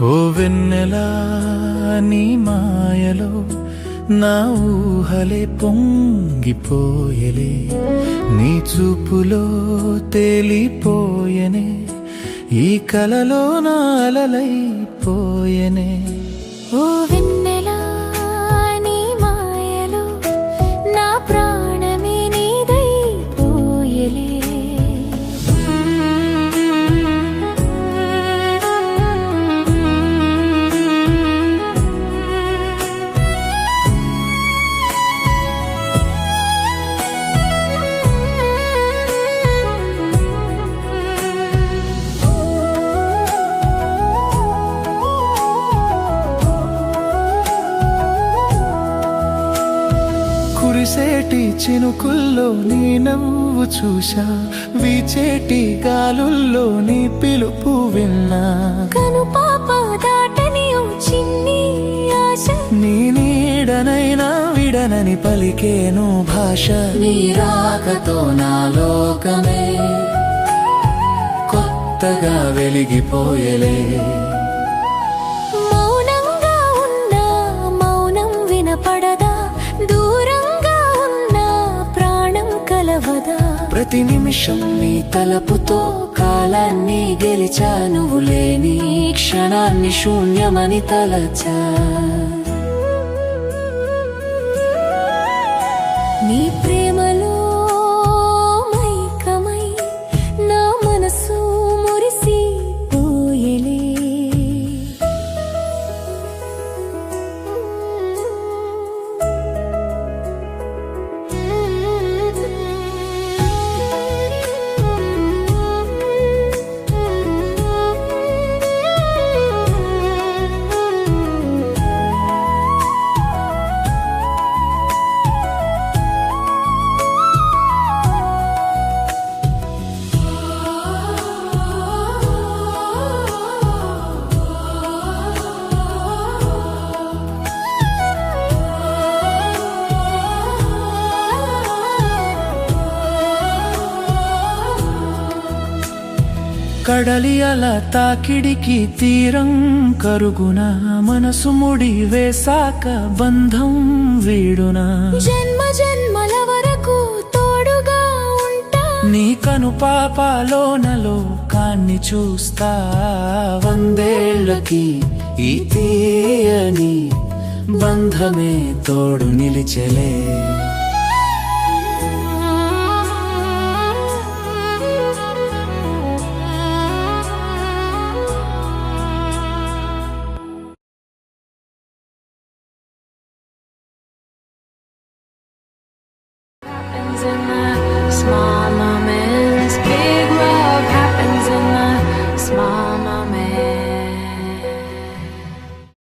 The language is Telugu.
ఓ వెన్నెలా నీ మాయలో నా ఊహలే పొంగిపోయలే, నీ చూపులో తేలిపోయనే, ఈ కలలో నా అలలైపోయనే. ఓ వెన్నెలా నీ మాయలో నా ప్రాణమే నీదైపోయలే. కురిసేటి చినుకుల్లో నీ నవ్వు చూశా, వీచేటి గాలుల్లో నీ పిలుపు విన్నా, కను పాప దాటని ఓ చిన్ని ఆశ, నీ నీడనైనా విడనని పలికేను భాష. నీ రాకతో నా లోకమే కొత్తగా వెలిగిపోయలే. మౌనంగా ఉన్నా మౌనం వినపడదా, దూరంగా ఉన్నా ప్రాణం కలవదా. ప్రతి నిమిషం నీ తలపుతో కాలాన్ని గెలిచా, నువ్వు లేని క్షణాన్ని శూన్యమని తలచా. నీ ప్రేమలో మైకమై నా మనసు మురిసి పోయలే. కడలి అల తాకిడికి తీరం కరుగున, మనసు ముడి వేసాక బంధం వీడునా. జన్మ జన్మల వరకు తోడుగా ఉంటా, నీ కను పాపాలోనలో కాన్ని చూస్తా. వందేళ్లకి ఈ తీయని బంధమే తోడు నిలిచెలే. in the small